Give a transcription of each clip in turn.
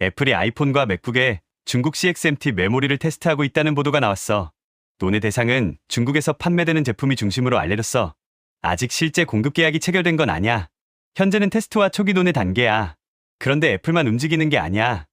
애플이 아이폰과 맥북에 중국 CXMT 메모리를 테스트하고 있다는 보도가 나왔어. 논의 대상은 중국에서 판매되는 제품이 중심으로 알려졌어. 아직 실제 공급 계약이 체결된 건 아니야. 현재는 테스트와 초기 논의 단계야. 그런데 애플만 움직이는 게 아니야.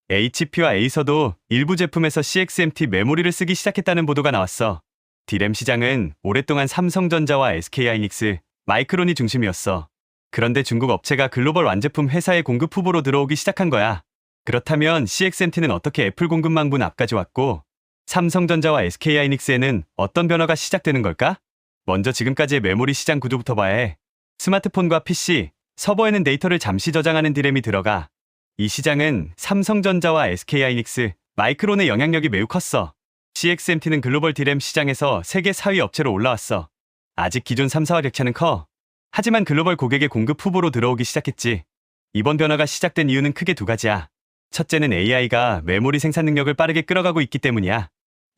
HP와 에이서도 일부 제품에서 CXMT 메모리를 쓰기 시작했다는 보도가 나왔어. D램 시장은 오랫동안 삼성전자와 SK하이닉스, 마이크론이 중심이었어. 그런데 중국 업체가 글로벌 완제품 회사의 공급 후보로 들어오기 시작한 거야. 그렇다면 CXMT는 어떻게 애플 공급망분 앞까지 왔고, 삼성전자와 SK하이닉스에는 어떤 변화가 시작되는 걸까? 먼저 지금까지의 메모리 시장 구조부터 봐야 해. 스마트폰과 PC, 서버에는 데이터를 잠시 저장하는 D램이 들어가. 이 시장은 삼성전자와 SK하이닉스, 마이크론의 영향력이 매우 컸어. CXMT는 글로벌 D램 시장에서 세계 4위 업체로 올라왔어. 아직 기존 3사와 격차는 커. 하지만 글로벌 고객의 공급 후보로 들어오기 시작했지. 이번 변화가 시작된 이유는 크게 두 가지야. 첫째는 AI가 메모리 생산 능력을 빠르게 끌어가고 있기 때문이야.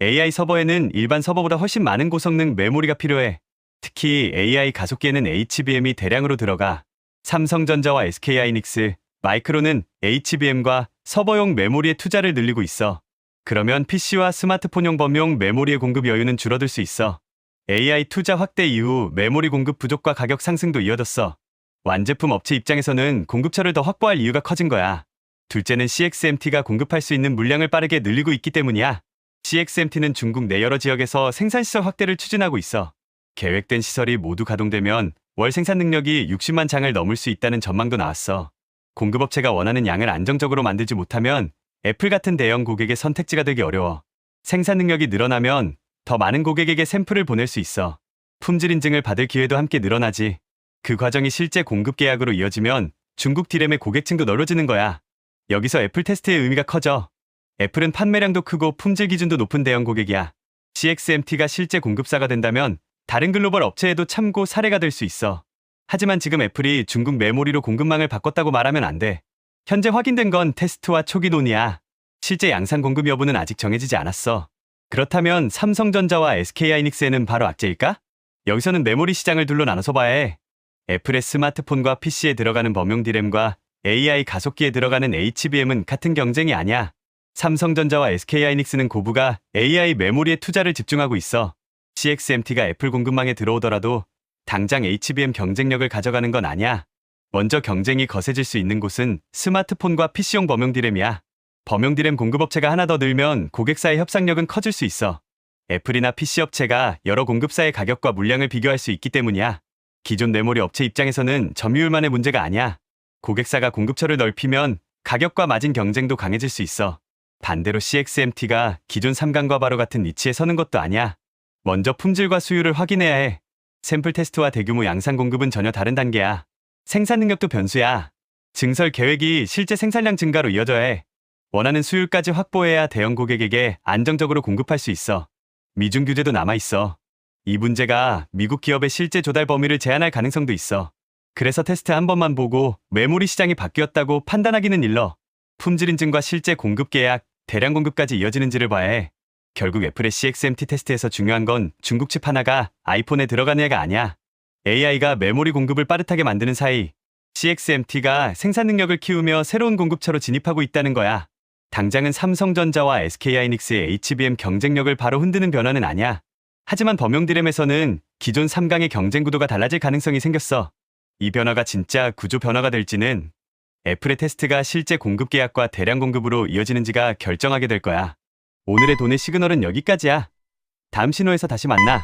AI 서버에는 일반 서버보다 훨씬 많은 고성능 메모리가 필요해. 특히 AI 가속기에는 HBM이 대량으로 들어가. 삼성전자와 SK하이닉스, 마이크론은 HBM과 서버용 메모리의 투자를 늘리고 있어. 그러면 PC와 스마트폰용 범용 메모리의 공급 여유는 줄어들 수 있어. AI 투자 확대 이후 메모리 공급 부족과 가격 상승도 이어졌어. 완제품 업체 입장에서는 공급처를 더 확보할 이유가 커진 거야. 둘째는 CXMT가 공급할 수 있는 물량을 빠르게 늘리고 있기 때문이야. CXMT는 중국 내 여러 지역에서 생산시설 확대를 추진하고 있어. 계획된 시설이 모두 가동되면 월 생산 능력이 60만 장을 넘을 수 있다는 전망도 나왔어. 공급업체가 원하는 양을 안정적으로 만들지 못하면 애플 같은 대형 고객의 선택지가 되기 어려워. 생산 능력이 늘어나면 더 많은 고객에게 샘플을 보낼 수 있어. 품질 인증을 받을 기회도 함께 늘어나지. 그 과정이 실제 공급 계약으로 이어지면 중국 D램의 고객층도 넓어지는 거야. 여기서 애플 테스트의 의미가 커져. 애플은 판매량도 크고 품질 기준도 높은 대형 고객이야. CXMT가 실제 공급사가 된다면 다른 글로벌 업체에도 참고 사례가 될 수 있어. 하지만 지금 애플이 중국 메모리로 공급망을 바꿨다고 말하면 안 돼. 현재 확인된 건 테스트와 초기 논의야. 실제 양산 공급 여부는 아직 정해지지 않았어. 그렇다면 삼성전자와 SK하이닉스에는 바로 악재일까? 여기서는 메모리 시장을 둘로 나눠서 봐야 해. 애플의 스마트폰과 PC에 들어가는 범용 D램과 AI 가속기에 들어가는 HBM은 같은 경쟁이 아니야. 삼성전자와 SK하이닉스는 고부가 AI 메모리에 투자를 집중하고 있어. CXMT가 애플 공급망에 들어오더라도 당장 HBM 경쟁력을 가져가는 건 아니야. 먼저 경쟁이 거세질 수 있는 곳은 스마트폰과 PC용 범용 D램이야. 범용 D램 공급업체가 하나 더 늘면 고객사의 협상력은 커질 수 있어. 애플이나 PC 업체가 여러 공급사의 가격과 물량을 비교할 수 있기 때문이야. 기존 메모리 업체 입장에서는 점유율만의 문제가 아니야. 고객사가 공급처를 넓히면 가격과 마진 경쟁도 강해질 수 있어. 반대로 CXMT가 기존 삼강과 바로 같은 위치에 서는 것도 아니야. 먼저 품질과 수율을 확인해야 해. 샘플 테스트와 대규모 양산 공급은 전혀 다른 단계야. 생산 능력도 변수야. 증설 계획이 실제 생산량 증가로 이어져야 해. 원하는 수율까지 확보해야 대형 고객에게 안정적으로 공급할 수 있어. 미중 규제도 남아있어. 이 문제가 미국 기업의 실제 조달 범위를 제한할 가능성도 있어. 그래서 테스트 한 번만 보고 메모리 시장이 바뀌었다고 판단하기는 일러. 품질 인증과 실제 공급 계약, 대량 공급까지 이어지는지를 봐야 해. 결국 애플의 CXMT 테스트에서 중요한 건 중국 칩 하나가 아이폰에 들어가느냐가 아니야. AI가 메모리 공급을 빠듯하게 만드는 사이 CXMT가 생산 능력을 키우며 새로운 공급처로 진입하고 있다는 거야. 당장은 삼성전자와 SK하이닉스의 HBM 경쟁력을 바로 흔드는 변화는 아니야. 하지만 범용 D램에서는 기존 3강의 경쟁 구도가 달라질 가능성이 생겼어. 이 변화가 진짜 구조 변화가 될지는 애플의 테스트가 실제 공급 계약과 대량 공급으로 이어지는지가 결정하게 될 거야. 오늘의 돈의 시그널은 여기까지야. 다음 신호에서 다시 만나.